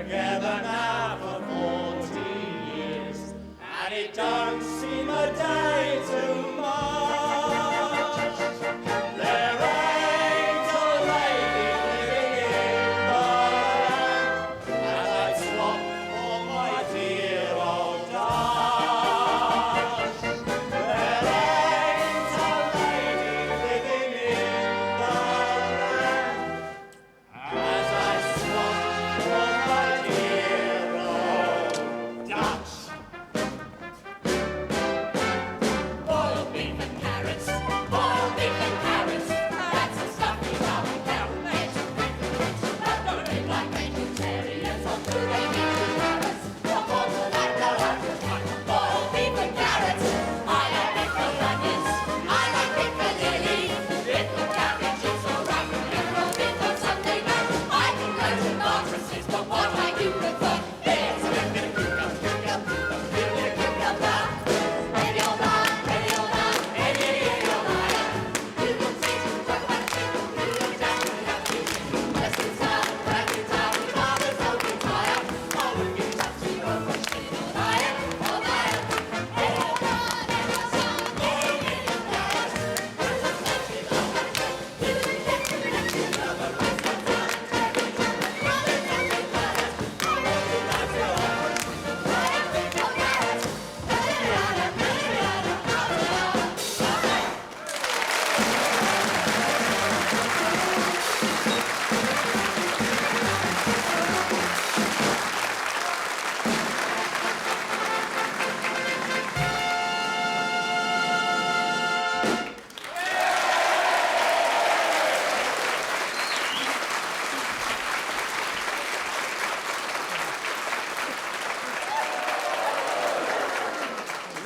together now for 40 years, and it don't seem a day too much. There ain't a lady living in the land, and I'd swap for my dear old Dutch. There ain't a lady living in the land, as I swap for my dear old Dutch. Boiled beef and carrots, that's the stuff we love and care and make you but don't live like vegetarians, or do they need to carrots? Your water like no other kind. Boiled beef and carrots, I like pickled onions, I like piccadilly, pickled cabbages, or right, pickled beef on Sunday night. I can go to mattresses, but what I do prefer is a little bit of cucumber.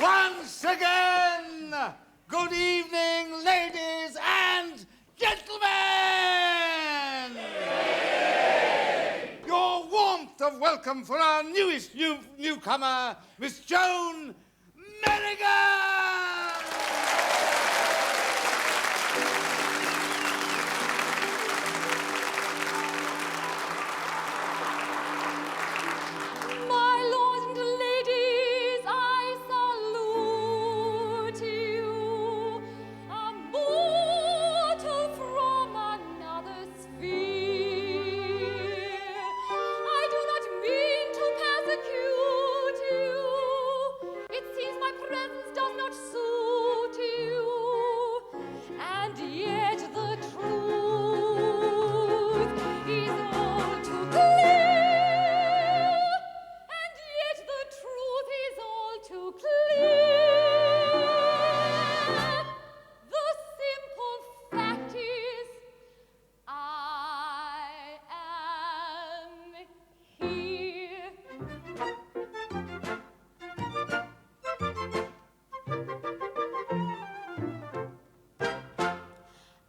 Once again, good evening, ladies and gentlemen! Your warmth of welcome for our newest newcomer, Miss Joan Merrigan! My lords and ladies, I salute you, a mortal from another sphere. I do not mean to persecute you. It seems my presence does not suit you, and yet the truth is all too clear. And yet the truth is all too clear. The simple fact is, I am here.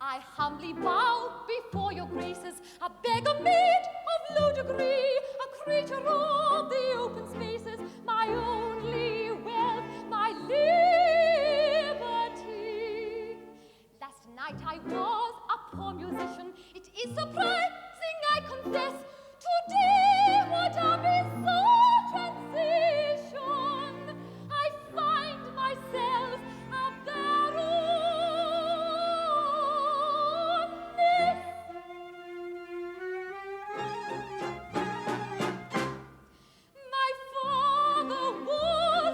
I humbly bow before your graces, a beggar maid of low degree, a creature of the open spaces, my only wealth, my liberty. Last night I was a poor musician. It is surprising, I confess. Today, what a bizarre transition. I find myself a baroness. My father was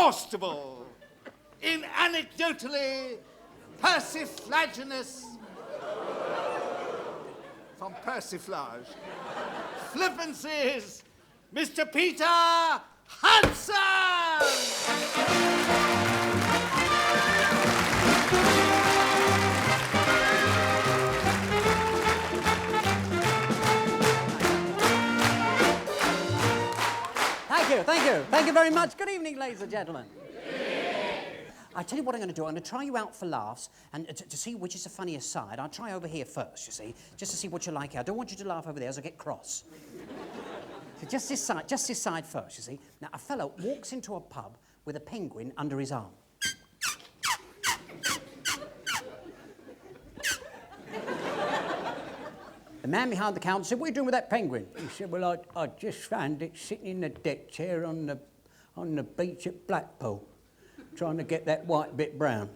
inexhaustible, anecdotally persiflaginous, from persiflage, flippancies, Mr. Peter Hudson! Thank you very much. Good evening, ladies and gentlemen. I tell you what I'm going to do. I'm going to try you out for laughs, and to see which is the funniest side. I'll try over here first, you see, just to see what you like. I don't want you to laugh over there, as I get cross. So just this side first, you see. Now, a fellow walks into a pub with a penguin under his arm. The man behind the counter said, "What are you doing with that penguin?" He said, "Well, I just found it sitting in the deck chair on the beach at Blackpool, trying to get that white bit brown."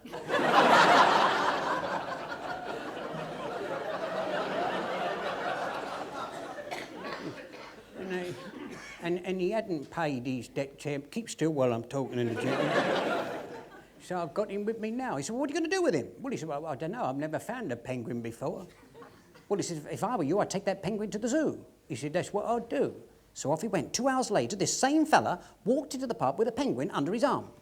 And he hadn't paid his deck chair. Keep still while I'm talking in the gentleman. So I've got him with me now. He said, "Well, what are you going to do with him?" Well, he said, "Well, I don't know. I've never found a penguin before." Well, he said, "If I were you, I'd take that penguin to the zoo." He said, "That's what I'd do." So off he went. 2 hours later, this same fella walked into the pub with a penguin under his arm.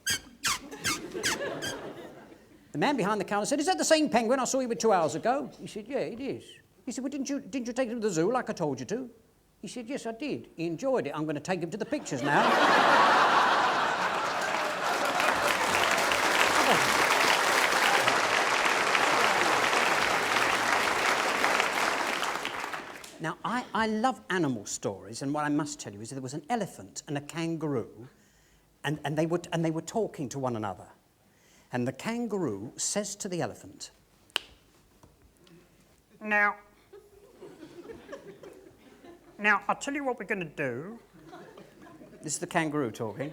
The man behind the counter said, "Is that the same penguin I saw you with 2 hours ago?" He said, "Yeah, it is." He said, "Well, didn't you take him to the zoo like I told you to?" He said, "Yes, I did. He enjoyed it. I'm going to take him to the pictures now." Now, I love animal stories, and what I must tell you is that there was an elephant and a kangaroo, and they were talking to one another. And the kangaroo says to the elephant, Now, I'll tell you what we're going to do." This is the kangaroo talking.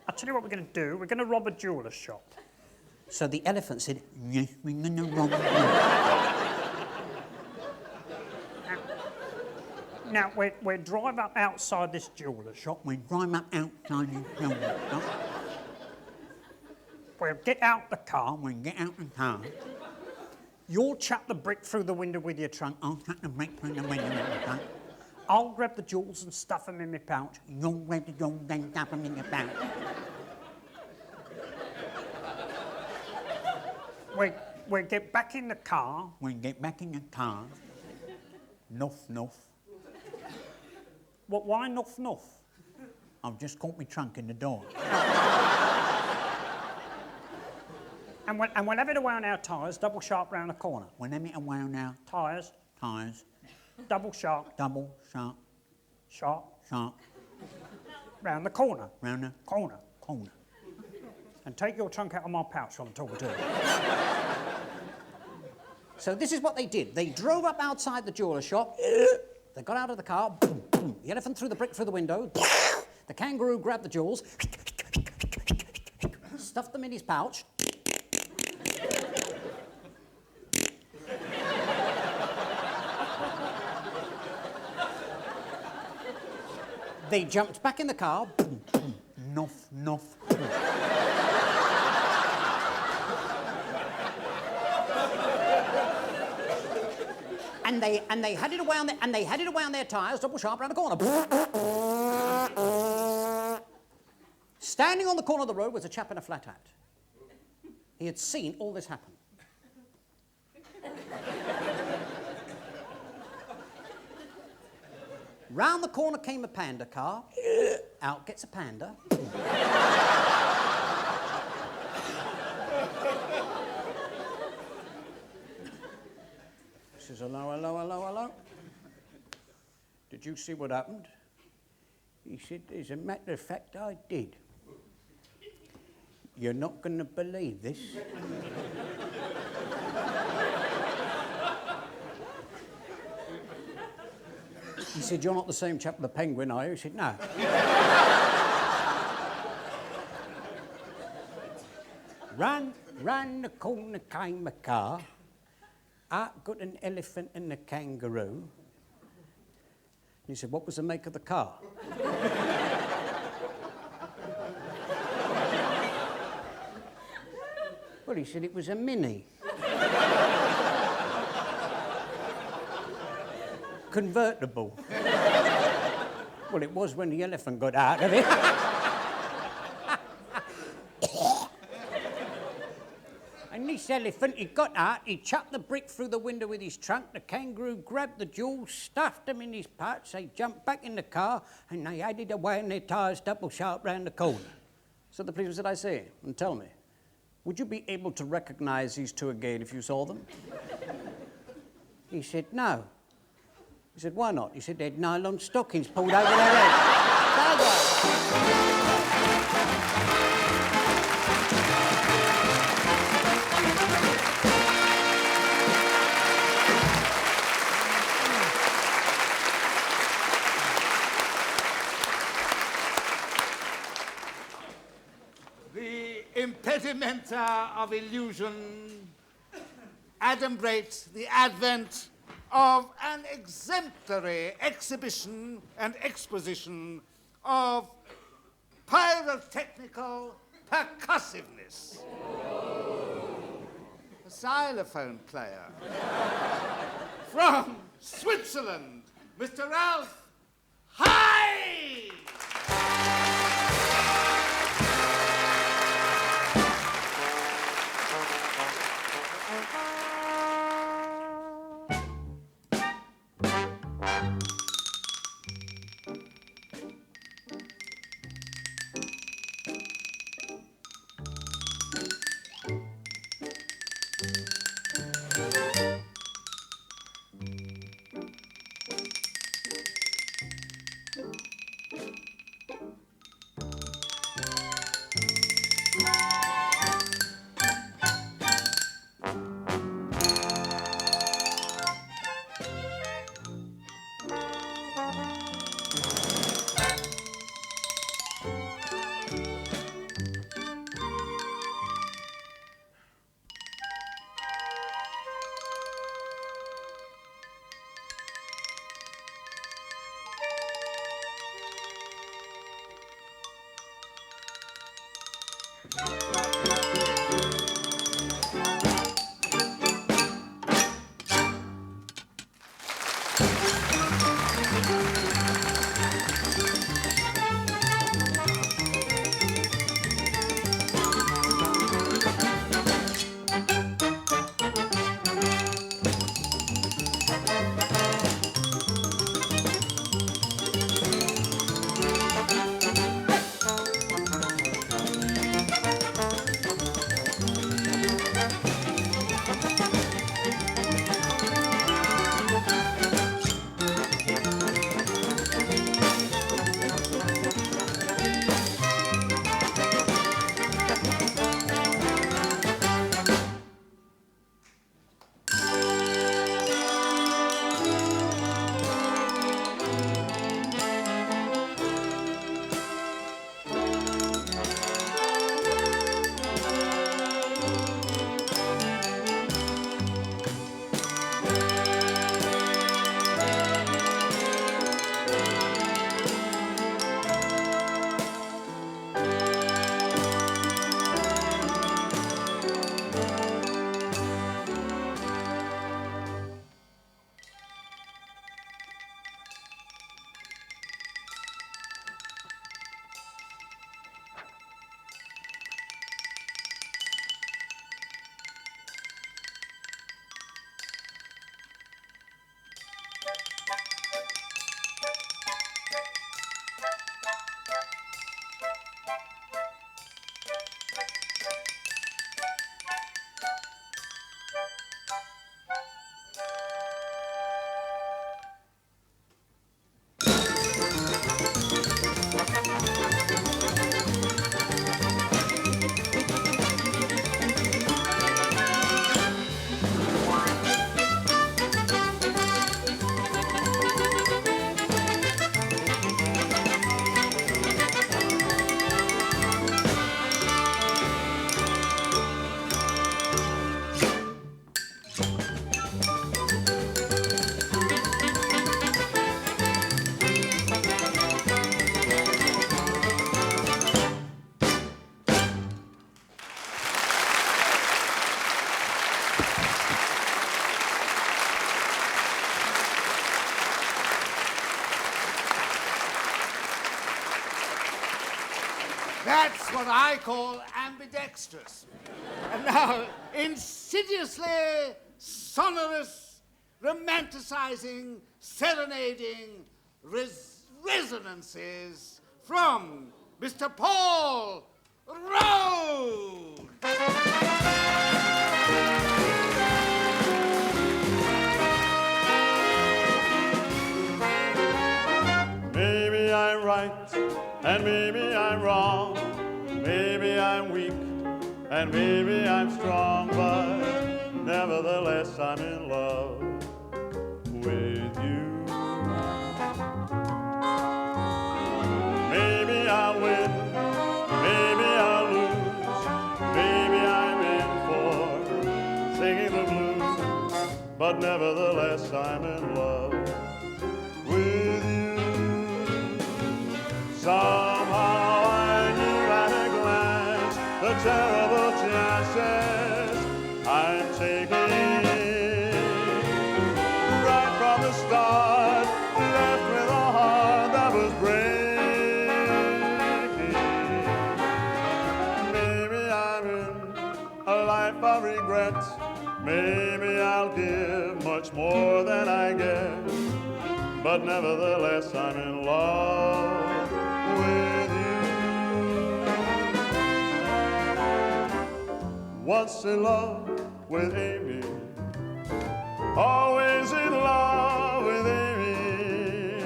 "I'll tell you what we're going to do. We're going to rob a jeweller's shop." So the elephant said, "Yes, we're going to rob a jeweller's." Now, we'll drive up outside this jeweller's shop. We'll drive up outside this jeweller's shop. We'll get out the car. You'll chuck the brick through the window with your trunk. I'll chuck the brick through the window with your trunk. I'll grab the jewels and stuff them in my pouch. You'll grab the jewels and stuff them in your pouch. We'll get back in the car. Nuff, nuff. What, why nuff, nuff? I've just caught my trunk in the door. And we'll have it around our tyres, double sharp round the corner. We'll have it around our tyres. Double sharp. Sharp. Round the corner. Corner. And take your trunk out of my pouch while I'm talking to you. So this is what they did. They drove up outside the jeweller shop. They got out of the car. Boom, boom. The elephant threw the brick through the window. The kangaroo grabbed the jewels, stuffed them in his pouch. They jumped back in the car. Boom, boom. Nuff. And they had it around their tyres, double sharp round the corner. Standing on the corner of the road was a chap in a flat hat. He had seen all this happen. Round the corner came a panda car. Out gets a panda. He says, hello. Did you see what happened? He said, as a matter of fact, I did. You're not going to believe this. He said, you're not the same chap with the penguin, are you? He said, no. Round the corner came a car. Out got an elephant and a kangaroo. He said, what was the make of the car? Well, he said it was a mini. Convertible. Well, it was when the elephant got out of it. And this elephant, he got out, he chucked the brick through the window with his trunk, the kangaroo grabbed the jewels, stuffed them in his pouch, they jumped back in the car, and they headed away and their tyres double sharp round the corner. So the policeman said, I say, and tell me, would you be able to recognise these two again if you saw them? He said, no. He said, why not? He said, they had nylon stockings pulled over their heads. The impedimenta of illusion adumbrate the advent of an exemplary exhibition and exposition of pyrotechnical percussiveness. A xylophone player from Switzerland, Mr. Ralph Hyde! That's what I call ambidextrous. And now, insidiously sonorous, romanticizing, serenading resonances from Mr. Paul Rhodes. Maybe I'm right, and maybe I'm wrong. Maybe I'm weak, and maybe I'm strong, but nevertheless I'm in love with you. Maybe I'll win, maybe I'll lose. Maybe I'm in for singing the blues, but nevertheless I'm in love with you. Somehow I knew at a glance the terrible chances I'm taking. Right from the start, left with a heart that was breaking. Maybe I'm in a life of regret. Maybe I'll give much more than I get, but nevertheless I'm in love with you. Once in love with Amy, always in love with Amy,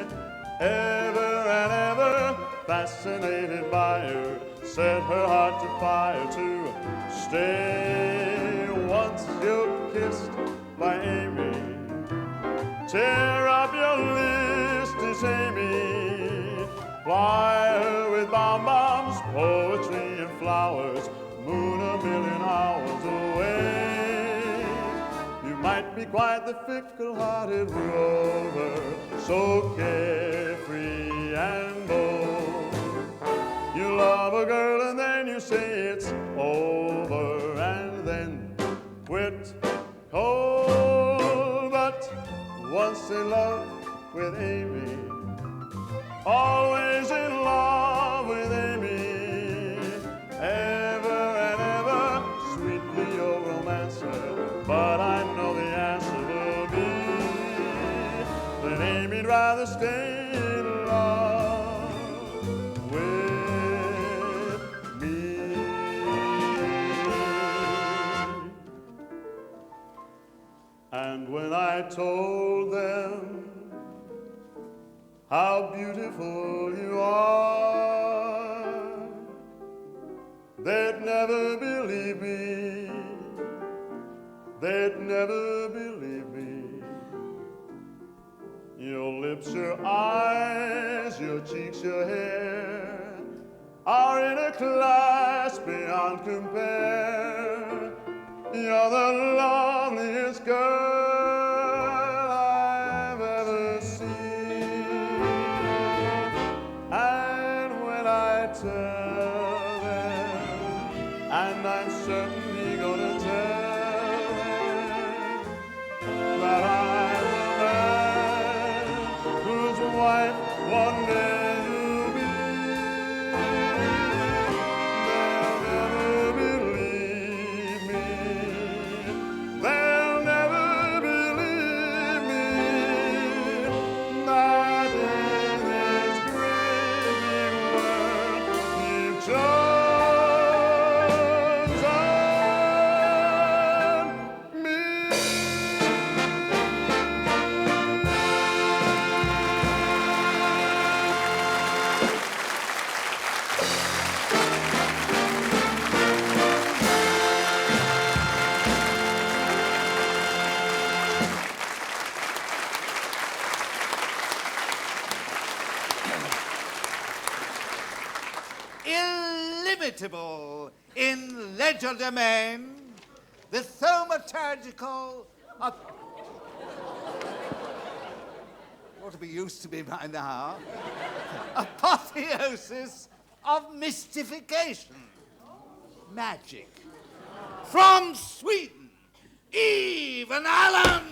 ever and ever fascinated by her, set her heart to fire to stay. Once you're kissed by Amy, tear up your list, it's Amy. Fly her with bonbons, poetry and flowers, moon a million hours away. You might be quite the fickle-hearted rover, so carefree and bold. You love a girl and then you say it's over, and then quit cold. But once in love with Amy, always in love with Amy, ever and ever, sweetly your romancer. But I know the answer will be that Amy'd rather stay in love with me. And when I told them how beautiful you are, they'd never believe me. They'd never believe me. Your lips, your eyes, your cheeks, your hair are in a class beyond compare. You're the loveliest girl I've ever seen. And when I tell them, and I'm certainly gonna tell them that I'm the man whose wife one day you'll be, they'll never believe me. They'll never believe me that in this great big world you've chosen me. Illimitable in legerdemain, the thaumaturgical what to be used to be by now, apotheosis of mystification, magic. From Sweden, Eve and Alan.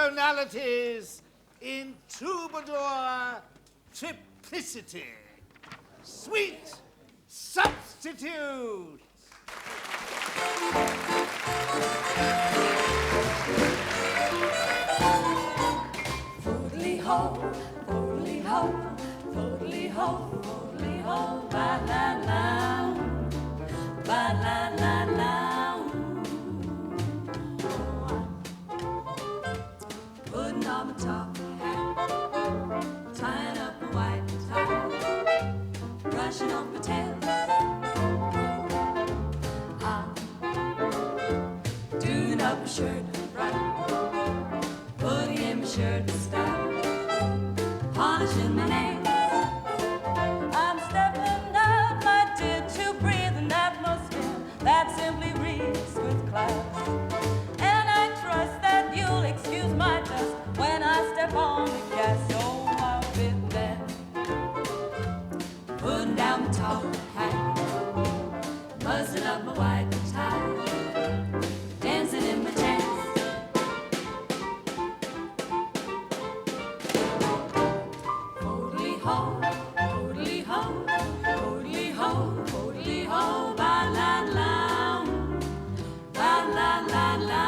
tonalities in troubadour triplicity. Sweet substitute. Foodly-ho, foodly-ho, foodly-ho, foodly-ho, ba-la-la, ba-la-la-la. Putting on my top hat, tying up a white tie, brushing off my tail. I'm doing up my shirt right, putting in my shirt style, polishing my nails. I'm stepping out my dear to breathe an atmosphere that simply reeks with class. And I trust that you'll excuse my dust when I step on the gas. Oh, I'll be there, putting down my top hat, buzzing up my white tie, dancing in my chance. Ho, ho, ho, ho, ba la la, ba la la la.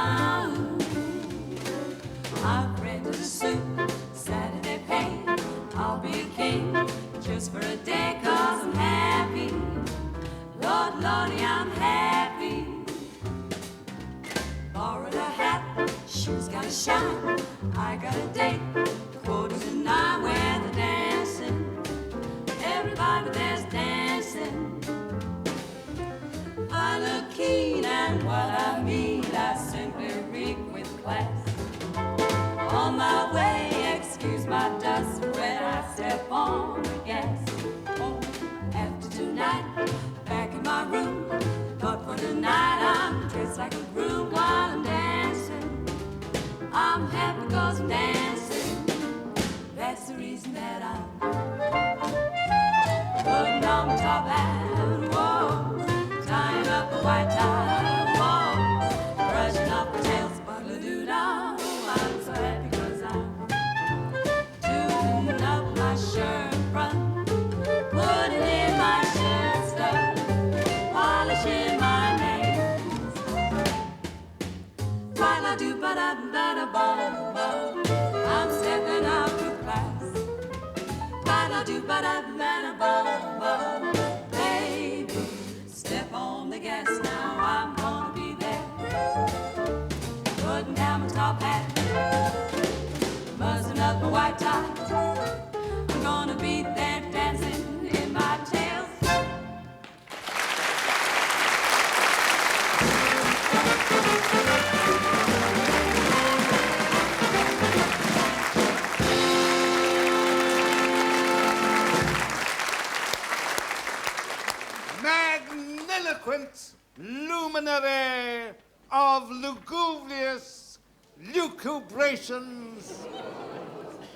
I've rented a suit, Saturday pay. I'll be a king just for a day, 'cause I'm happy. Lord, Lordy, I'm happy. Borrowed a hat, shoes gotta shine. I got a date, quarter to 9, where the dancing. Everybody there's dancing. I look keen, and what I mean, I simply reek with class. On my way, excuse my dust when I step on the gas. Oh, after tonight, back in my room, but for tonight I'm dressed like a groom while I'm dancing. I'm happy 'cause I'm dancing. That's the reason that I'm putting on my top hat, whoa, tying up a white tie, whoa, brushing up my tail, spuddle-doo-dah. I'm so happy 'cause I'm doing up my shirt front, putting in my shirt stuff, polishing my nails. Ba-da-doo-ba-da-ba-da-bum-bum, I'm stepping out with class. Ba-da-doo-ba-da-ba-da-bum-bum, baby, step on the gas now, I'm gonna be there. Putting down my top hat, buzzing up my white tie, I'm gonna be there dancing in my tails. Magniloquent luminary of lugubrious lucubrations,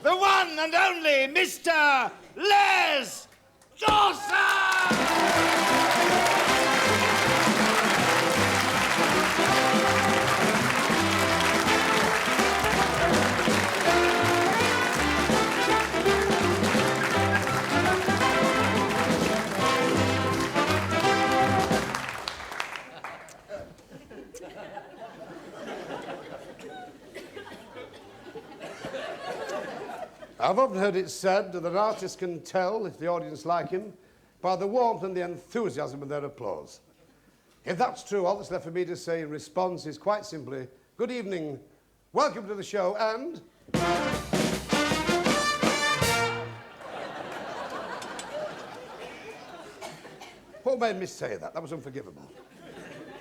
the one and only Mr. Les Dawson! I've often heard it said that an artist can tell if the audience like him by the warmth and the enthusiasm of their applause. If that's true, all that's left for me to say in response is quite simply, good evening, welcome to the show, and... What made me say that? That was unforgivable.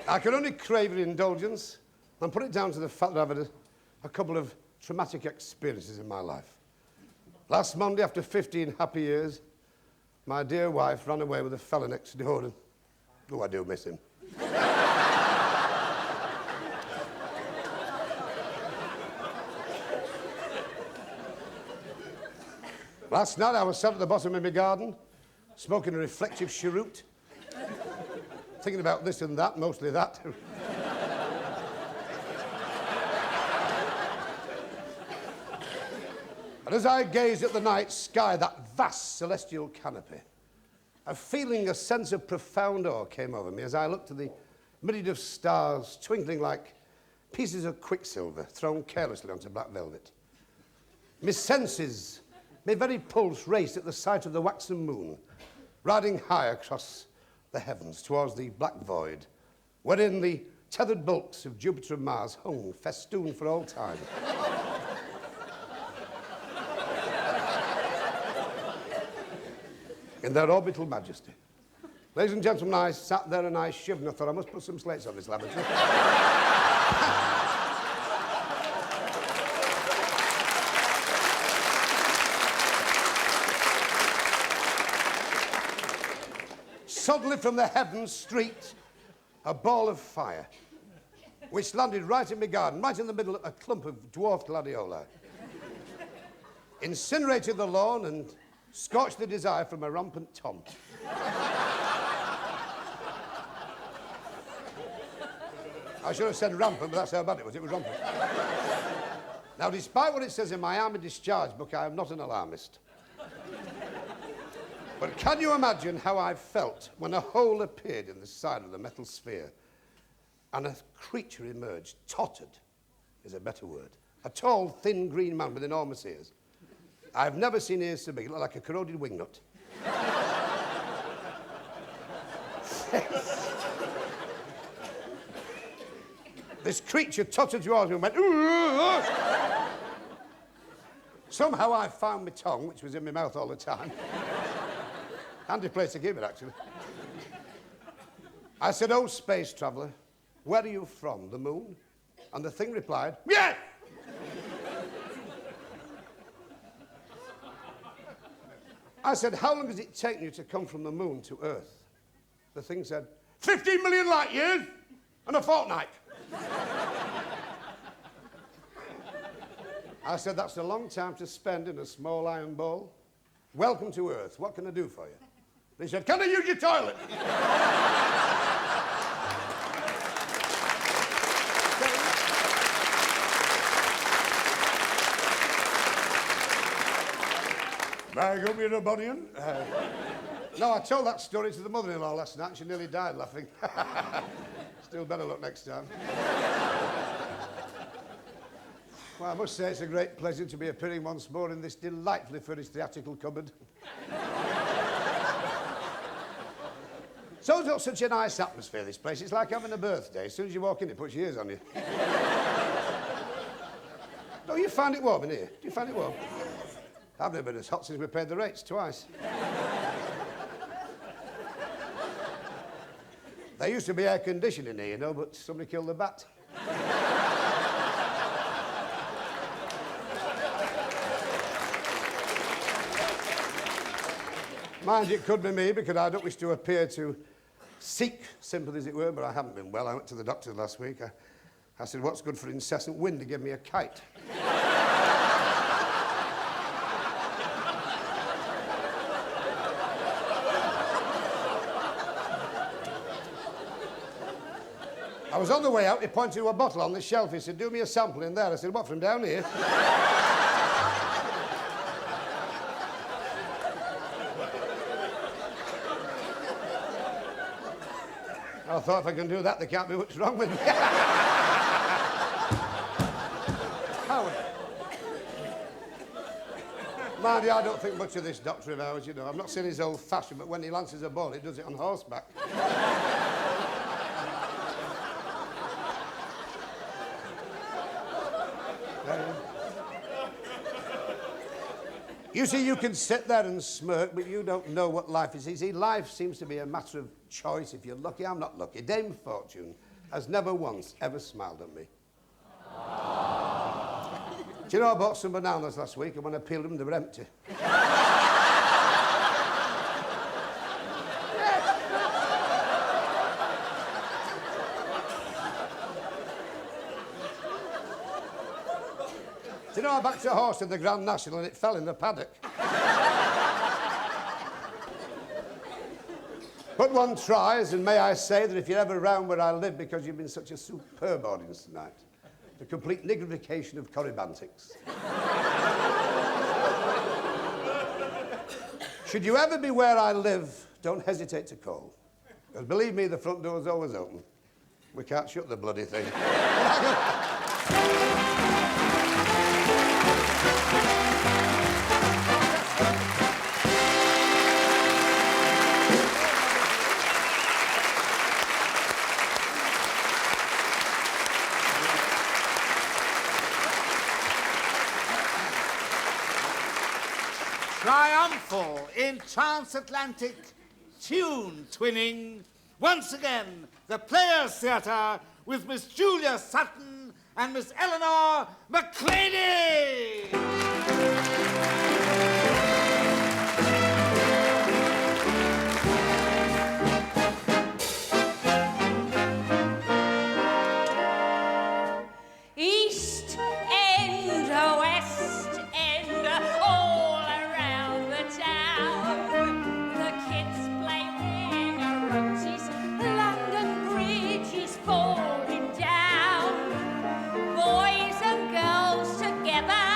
I can only crave your indulgence and put it down to the fact that I've had a couple of traumatic experiences in my life. Last Monday, after 15 happy years, my dear wife ran away with a fella next door, and oh, I do miss him. Last night, I was sat at the bottom of my garden, smoking a reflective cheroot, thinking about this and that, mostly that. And as I gazed at the night sky, that vast celestial canopy, a sense of profound awe came over me as I looked at the myriad of stars twinkling like pieces of quicksilver thrown carelessly onto black velvet. My senses, my very pulse raced at the sight of the waxen moon, riding high across the heavens towards the black void, wherein the tethered bulks of Jupiter and Mars hung festooned for all time. In their orbital majesty. Ladies and gentlemen, I sat there and I shivered and I thought I must put some slates on this lavatory. Suddenly from the heavens streaked a ball of fire, which landed right in my garden, right in the middle of a clump of dwarf gladioli. Incinerated the lawn and scorched the desire from a rampant Tom. I should have said rampant, but that's how bad it was. It was rampant. Now, despite what it says in my army discharge book, I am not an alarmist. But can you imagine how I felt when a hole appeared in the side of the metal sphere and a creature emerged, tottered is a better word, a tall, thin, green man with enormous ears. I've never seen ears so big, it looked like a corroded wingnut. This creature tottered towards me and went, ooh. Somehow I found my tongue, which was in my mouth all the time. Handy place to give it, actually. I said, oh, space traveller, where are you from, the moon? And the thing replied, yeah! I said, how long has it taken you to come from the moon to Earth? The thing said, 15 million light years and a fortnight. I said, that's a long time to spend in a small iron ball. Welcome to Earth. What can I do for you? They said, can I use your toilet? May I go with a bunion? No, I told that story to the mother-in-law last night and she nearly died laughing. Still better luck next time. Well, I must say it's a great pleasure to be appearing once more in this delightfully furnished theatrical cupboard. So it's got such a nice atmosphere, this place. It's like having a birthday. As soon as you walk in, it puts your ears on you. Don't you find it warm in here? Do you find it warm? I've never been as hot since we paid the rates twice. There used to be air conditioning here, you know, but somebody killed the bat. Mind, it could be me, because I don't wish to appear to seek sympathy, as it were, but I haven't been well. I went to the doctor last week. I said, what's good for incessant wind? He gave me a kite. I was on the way out, he pointed to a bottle on the shelf. He said, do me a sample in there. I said, what, from down here? I thought if I can do that, there can't be much wrong with me. Mind you, I don't think much of this doctor of ours, you know. I'm not saying he's old-fashioned, but when he lances a ball, he does it on horseback. You see, you can sit there and smirk, but you don't know what life is. You see, life seems to be a matter of choice. If you're lucky, I'm not lucky. Dame Fortune has never once ever smiled at me. Do you know, I bought some bananas last week, and when I peeled them, they were empty. Do you know, I backed a horse in the Grand National and it fell in the paddock. But one tries, and may I say that if you're ever around where I live, because you've been such a superb audience tonight, the complete nigrification of corybantics. Should you ever be where I live, don't hesitate to call. Because believe me, the front door's always open. We can't shut the bloody thing. Triumphal in transatlantic tune twinning, once again, the Players' Theatre with Miss Julia Sutton and Miss Eleanor McClaney. East End, West End, all around the town. The kids play ring-a-rosies, London Bridge is falling down. Boys and girls together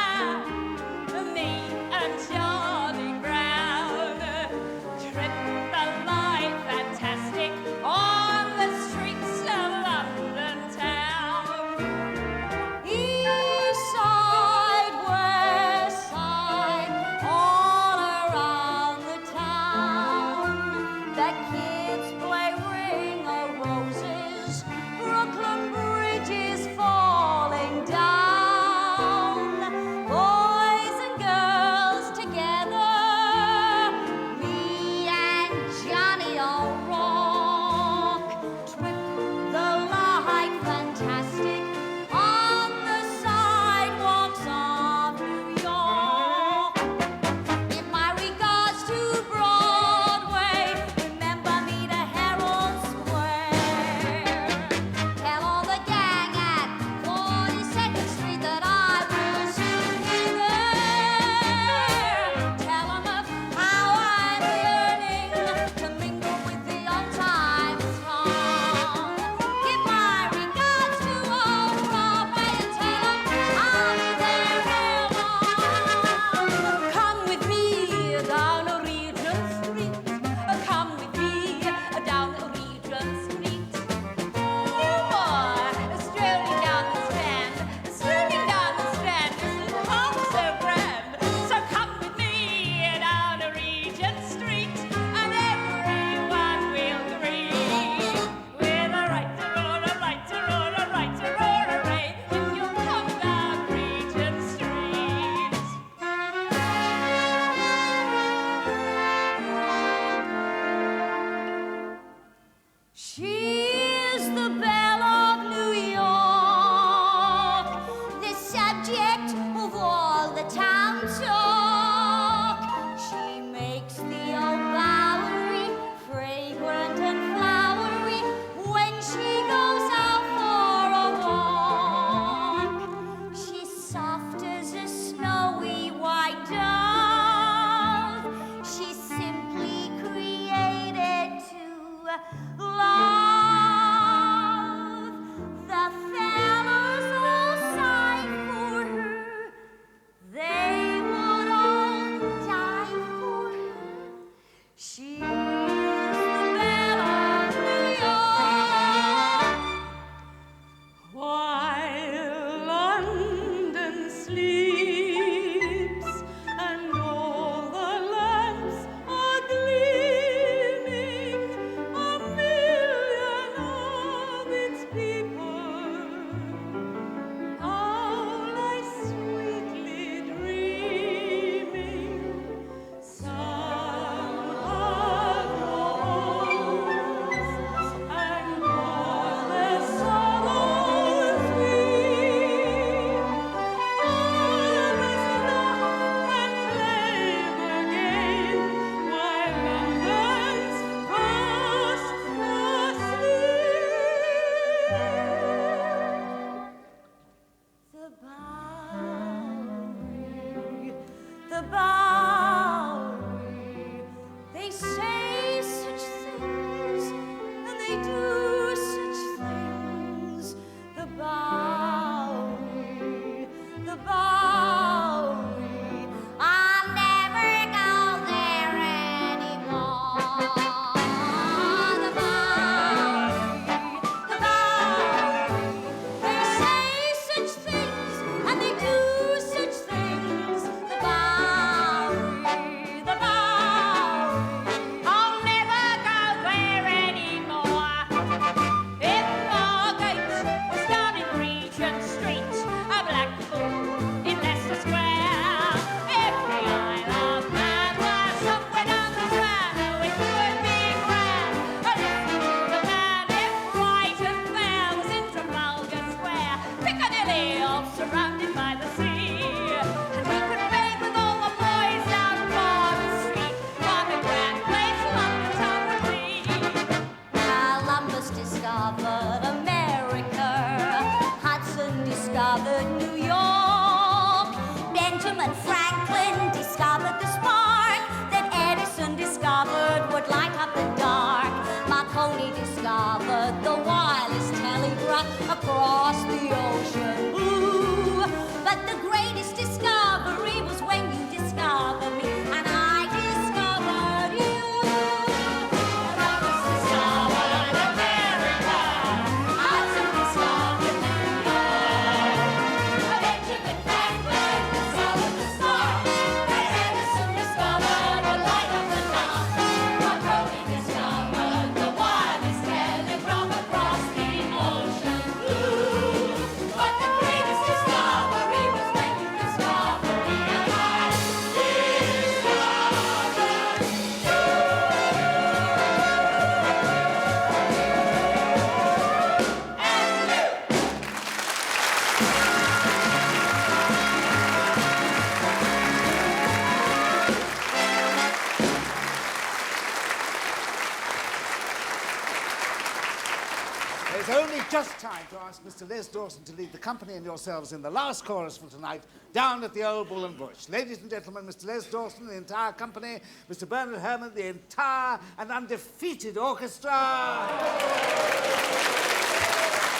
It's only just time to ask Mr. Les Dawson to lead the company and yourselves in the last chorus for tonight, down at the Old Bull and Bush. Ladies and gentlemen, Mr. Les Dawson, the entire company, Mr. Bernard Herrmann, the entire and undefeated orchestra.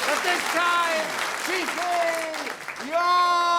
But this time, chiefly, your